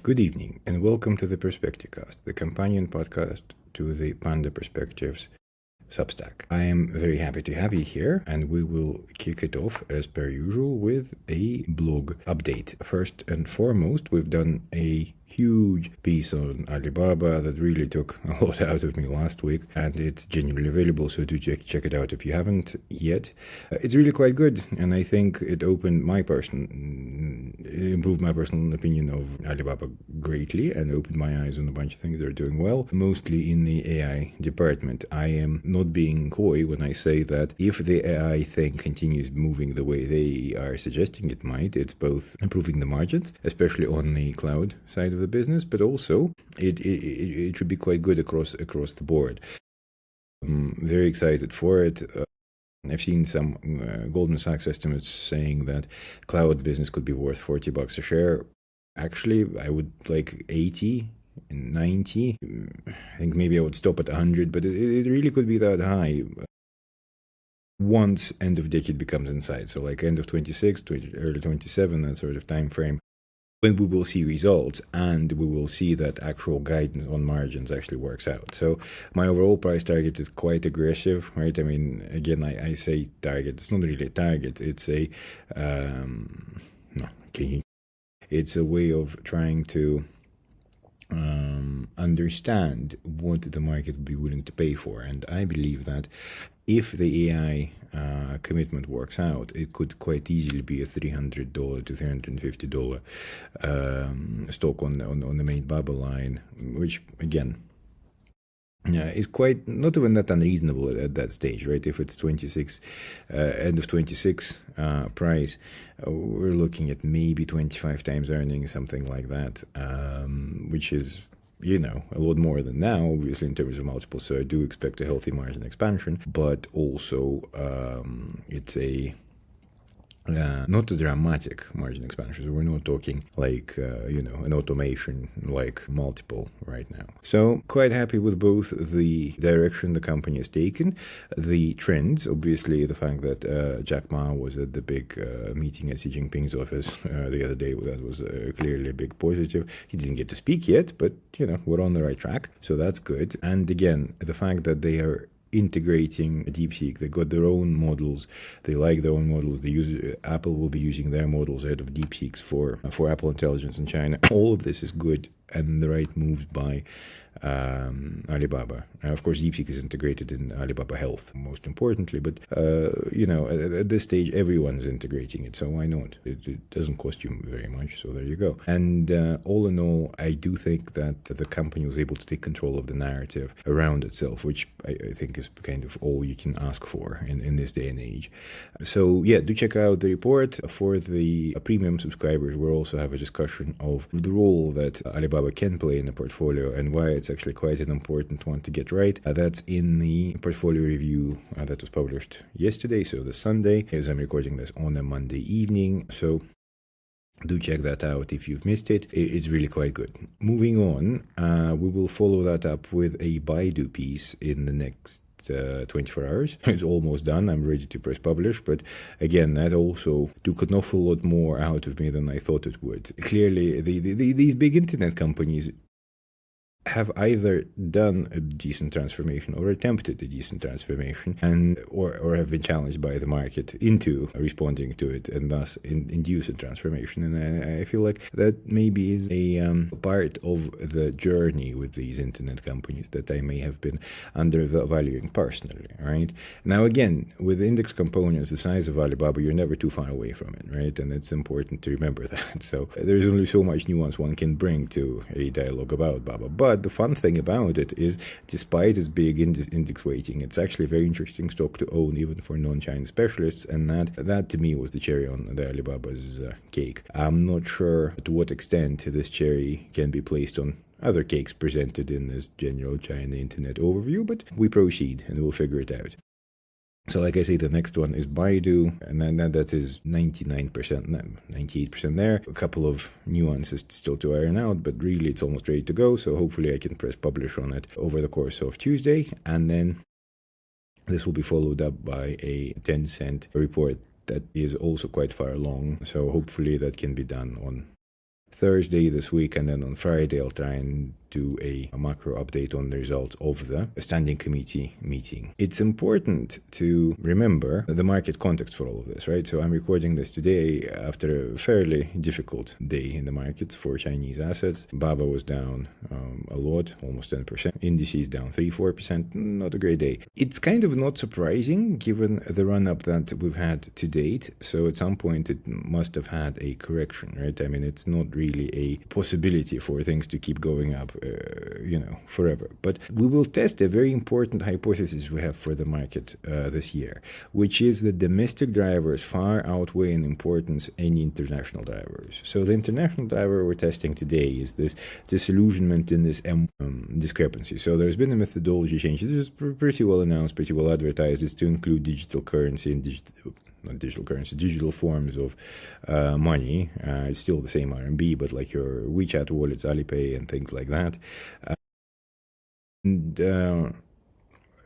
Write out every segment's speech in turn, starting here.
Good evening and welcome to the Perspecticast, the companion podcast to the Panda Perspectives Substack. I am very happy to have you here, and we will kick it off as per usual with a blog update. First and foremost, we've done a huge piece on Alibaba that really took a lot out of me last week, and it's genuinely available, so do check it out if you haven't yet. It's really quite good, and I think it improved my personal opinion of Alibaba greatly, and opened my eyes on a bunch of things they're doing well, mostly in the AI department. I am not being coy when I say that if the AI thing continues moving the way they are suggesting it might, it's both improving the margins, especially on the cloud side of the business, but also it should be quite good across the board. I'm very excited for it. I've seen some Goldman Sachs estimates saying that cloud business could be worth $40 a share. Actually, I would like 80, 90. I think maybe I would stop at 100, but it really could be that high once end of decade becomes in sight. So like end of 26, early 27, that sort of time frame, when we will see results and we will see that actual guidance on margins actually works out. So my overall price target is quite aggressive, right? I mean, again, I say target. It's not really a target. It's a it's a way of trying to understand what the market would be willing to pay for. And I believe that if the AI commitment works out, it could quite easily be a $300 to $350 stock on the main Baba line, which again is quite not even that unreasonable at that stage, right? If it's 26, end of 26 price, we're looking at maybe 25 times earnings, something like that, which is a lot more than now, obviously, in terms of multiples. So I do expect a healthy margin expansion, but also it's a not a dramatic margin expansion. So we're not talking like, an automation like multiple right now. So quite happy with both the direction the company has taken, the trends, obviously the fact that Jack Ma was at the big meeting at Xi Jinping's office the other day. That was clearly a big positive. He didn't get to speak yet, but, we're on the right track. So that's good. And again, the fact that they are integrating DeepSeek. They got their own models. They like their own models. Apple will be using their models out of DeepSeek's for Apple Intelligence in China. All of this is good and the right moves by Alibaba. Of course, DeepSeek is integrated in Alibaba Health, most importantly, but at this stage, everyone's integrating it, so why not? It doesn't cost you very much, so there you go. And all in all, I do think that the company was able to take control of the narrative around itself, which I think is kind of all you can ask for in this day and age. So yeah, do check out the report. For the premium subscribers, we'll also have a discussion of the role that Alibaba can play in the portfolio and why it's actually quite an important one to get right. That's in the portfolio review that was published yesterday, so the Sunday, as I'm recording this on a Monday evening. So do check that out if you've missed it. It's really quite good. Moving on, we will follow that up with a Baidu piece in the next 24 hours. It's almost done. I'm ready to press publish, but again, that also took an awful lot more out of me than I thought it would. Clearly, these big internet companies have either done a decent transformation or attempted a decent transformation, and or have been challenged by the market into responding to it, and thus induce a transformation. And I feel like that maybe is a part of the journey with these internet companies that I may have been undervaluing personally, right? Now again, with index components the size of Alibaba, you're never too far away from it, right? And it's important to remember that. So there's only so much nuance one can bring to a dialogue about Baba. But the fun thing about it is, despite its big index weighting, it's actually a very interesting stock to own, even for non-China specialists, and that to me was the cherry on the Alibaba's cake. I'm not sure to what extent this cherry can be placed on other cakes presented in this general China internet overview, but we proceed and we'll figure it out. So like I say, the next one is Baidu, and then that is 99%, 98% there. A couple of nuances still to iron out, but really it's almost ready to go. So hopefully I can press publish on it over the course of Tuesday. And then this will be followed up by a 10-cent report that is also quite far along. So hopefully that can be done on Thursday this week, and then on Friday I'll try and do a macro update on the results of the standing committee meeting. It's important to remember the market context for all of this, right? So I'm recording this today after a fairly difficult day in the markets for Chinese assets. Baba was down a lot, almost 10%. Indices down 3-4%. Not a great day. It's kind of not surprising given the run-up that we've had to date. So at some point it must have had a correction, right? I mean, it's not really a possibility for things to keep going up forever. But we will test a very important hypothesis we have for the market this year, which is that domestic drivers far outweigh in importance any international drivers. So the international driver we're testing today is this disillusionment in this discrepancy. So there's been a methodology change. This is pretty well announced, pretty well advertised. It's to include digital currency and digital forms of money. It's still the same RMB, but like your WeChat wallets, Alipay, and things like that.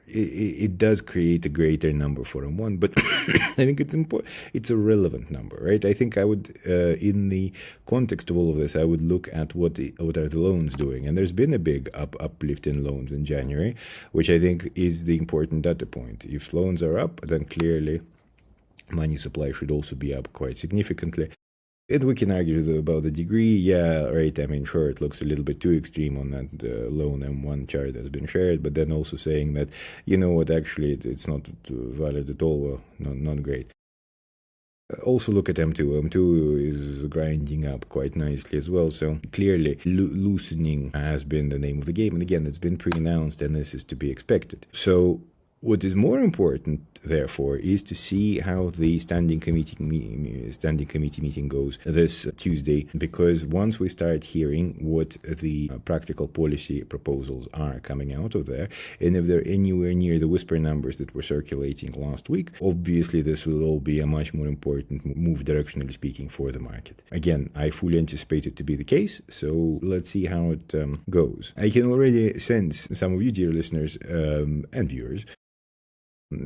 It does create a greater number for M1, but I think it's important. It's a relevant number, right? I think I would, in the context of all of this, I would look at what are the loans doing, and there's been a big uplift in loans in January, which I think is the important data point. If loans are up, then clearly money supply should also be up quite significantly. And we can argue about the degree, yeah, right. I mean, sure, it looks a little bit too extreme on that lone M1 chart that's been shared, but then also saying that, you know what, actually it's not valid at all, well, not great. Also look at M2. M2 is grinding up quite nicely as well, so clearly loosening has been the name of the game, and again, it's been pre-announced and this is to be expected. So what is more important, therefore, is to see how the standing committee meeting goes this Tuesday, because once we start hearing what the practical policy proposals are coming out of there, and if they're anywhere near the whisper numbers that were circulating last week, obviously this will all be a much more important move, directionally speaking, for the market. Again, I fully anticipate it to be the case, so let's see how it goes. I can already sense some of you, dear listeners and viewers,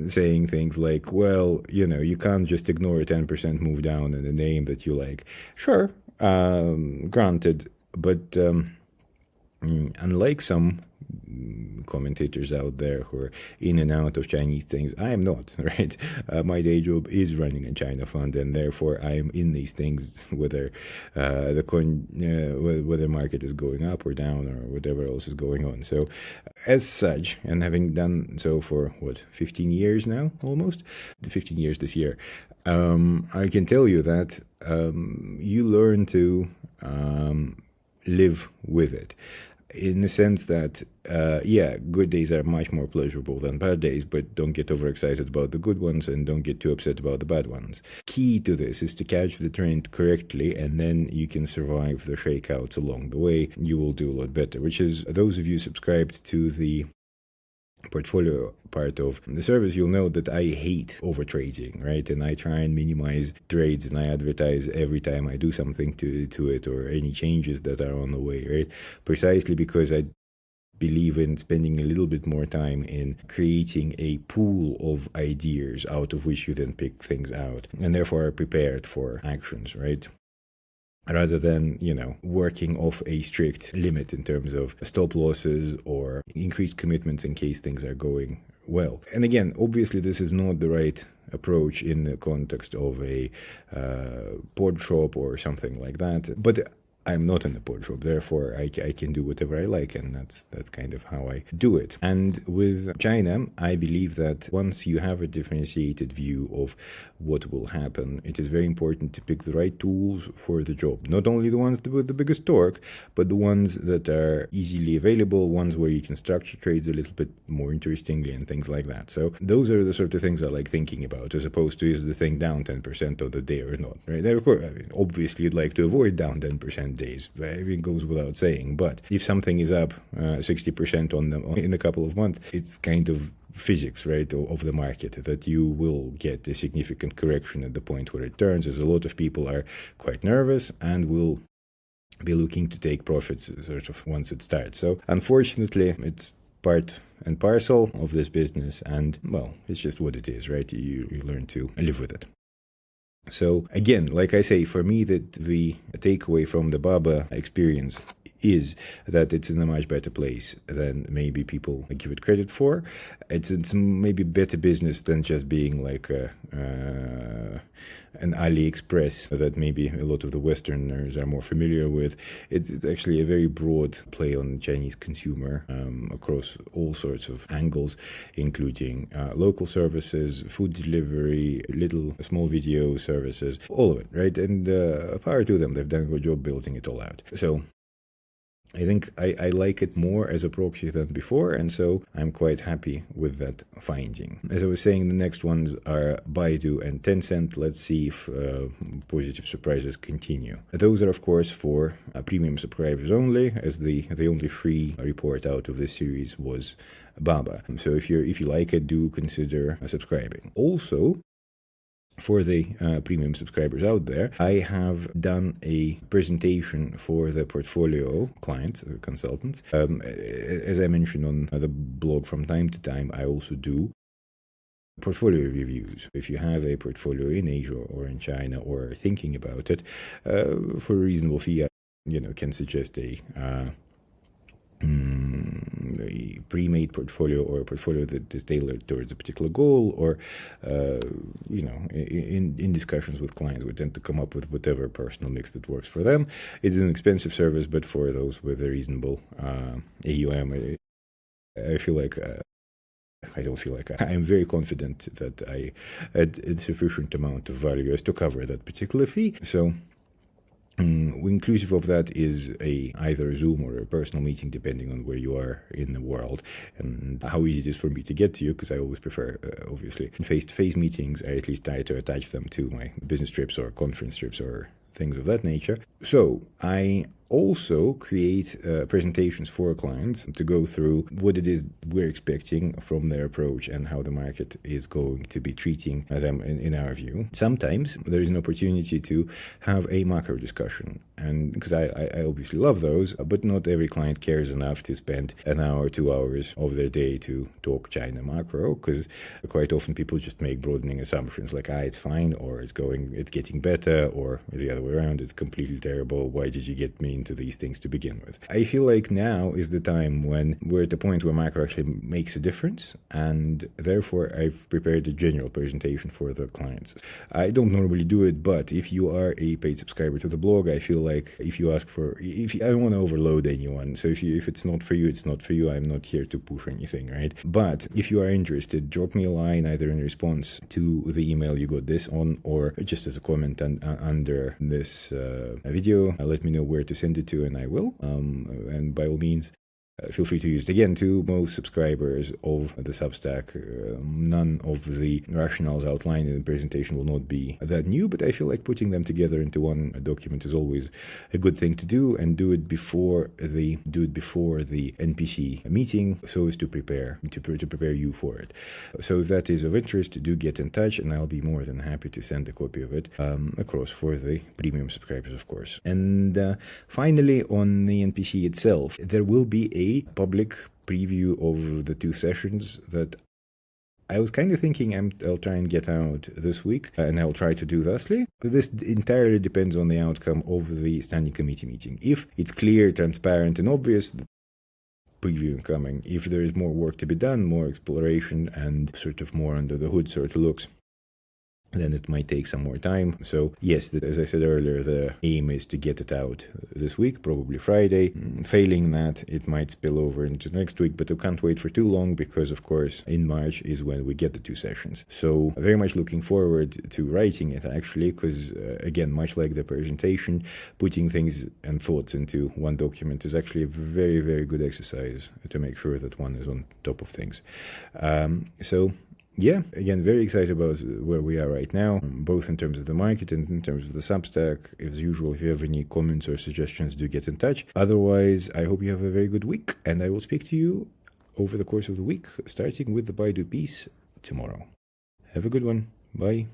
saying things like, well, you can't just ignore a 10% move down in a name that you like. Sure, granted, but unlike some commentators out there who are in and out of Chinese things, I am not, right? My day job is running a China fund, and therefore I am in these things, whether whether market is going up or down or whatever else is going on. So as such, and having done so for 15 years now, almost 15 years this year, I can tell you that you learn to live with it, in the sense that, good days are much more pleasurable than bad days, but don't get overexcited about the good ones and don't get too upset about the bad ones. Key to this is to catch the trend correctly, and then you can survive the shakeouts along the way. You will do a lot better, which is, those of you subscribed to the portfolio part of the service, you'll know that I hate over trading, right? And I try and minimize trades, and I advertise every time I do something to it or any changes that are on the way, right? Precisely because I believe in spending a little bit more time in creating a pool of ideas out of which you then pick things out, and therefore are prepared for actions, right? Rather than, working off a strict limit in terms of stop losses or increased commitments in case things are going well. And again, obviously this is not the right approach in the context of a pod shop or something like that. But I'm not in the pod shop, therefore I can do whatever I like, and that's kind of how I do it. And with China, I believe that once you have a differentiated view of what will happen, it is very important to pick the right tools for the job. Not only the ones with the biggest torque, but the ones that are easily available, ones where you can structure trades a little bit more interestingly and things like that. So those are the sort of things I like thinking about, as opposed to, is the thing down 10% of the day or not, right? Of course, obviously you'd like to avoid down 10% days, it goes without saying, but if something is up 60% in a couple of months, it's kind of physics, right, of the market, that you will get a significant correction at the point where it turns, as a lot of people are quite nervous and will be looking to take profits sort of once it starts. So unfortunately, it's part and parcel of this business, and well, it's just what it is, right? You learn to live with it. So again, like I say, for me, that the takeaway from the Baba experience is that it's in a much better place than maybe people give it credit for. It's maybe better business than just being like an AliExpress that maybe a lot of the Westerners are more familiar with. It's actually a very broad play on the Chinese consumer across all sorts of angles, including local services, food delivery, little small video services, all of it, right? And power to them, they've done a good job building it all out. So I think I like it more as a proxy than before, and so I'm quite happy with that finding. As I was saying, the next ones are Baidu and Tencent. Let's see if positive surprises continue. Those are, of course, for premium subscribers only, as the only free report out of this series was Baba. So if you like it, do consider subscribing. Also, for the premium subscribers out there, I have done a presentation for the portfolio clients, consultants. As I mentioned on the blog from time to time, I also do portfolio reviews. If you have a portfolio in Asia or in China or thinking about it, for a reasonable fee, I can suggest a pre-made portfolio or a portfolio that is tailored towards a particular goal, or in discussions with clients, we tend to come up with whatever personal mix that works for them. It's an expensive service, but for those with a reasonable AUM, I feel like I don't feel like I'm very confident that I had a sufficient amount of value as to cover that particular fee. So inclusive of that is either a Zoom or a personal meeting, depending on where you are in the world and how easy it is for me to get to you, because I always prefer, obviously, face-to-face meetings. I at least try to attach them to my business trips or conference trips or things of that nature. So I also create presentations for clients to go through what it is we're expecting from their approach and how the market is going to be treating them in our view. Sometimes there is an opportunity to have a macro discussion, and because I obviously love those, but not every client cares enough to spend an hour, 2 hours of their day to talk China macro, because quite often people just make broadening assumptions like, it's fine, or it's getting better, or the other way around, it's completely terrible, why did you get me into these things to begin with? I feel like now is the time when we're at the point where macro actually makes a difference, and therefore I've prepared a general presentation for the clients. I don't normally do it, but if you are a paid subscriber to the blog, I feel like if you ask for, I don't want to overload anyone, so if it's not for you, it's not for you. I'm not here to push anything, right? But if you are interested, drop me a line either in response to the email you got this on, or just as a comment under this video. Let me know where to send it to, and I will. And by all means, feel free to use it. Again, to most subscribers of the Substack, none of the rationales outlined in the presentation will not be that new, but I feel like putting them together into one document is always a good thing to do, and do it before the NPC meeting, so as to prepare you for it. So if that is of interest, do get in touch, and I'll be more than happy to send a copy of it across for the premium subscribers, of course. And finally, on the NPC itself, there will be a public preview of the 2 sessions that I was kind of thinking I'll try and get out this week, and I'll try to do thusly. But this entirely depends on the outcome of the standing committee meeting. If it's clear, transparent, and obvious, preview coming. If there is more work to be done, more exploration, and sort of more under the hood sort of looks, then it might take some more time. So yes, as I said earlier, the aim is to get it out this week, probably Friday. Failing that, it might spill over into next week, but I can't wait for too long, because of course in March is when we get the 2 sessions. So very much looking forward to writing it, actually, because again, much like the presentation, putting things and thoughts into one document is actually a very, very good exercise to make sure that one is on top of things. So yeah, again, very excited about where we are right now, both in terms of the market and in terms of the Substack. As usual, if you have any comments or suggestions, do get in touch. Otherwise, I hope you have a very good week, and I will speak to you over the course of the week, starting with the Baidu piece tomorrow. Have a good one. Bye.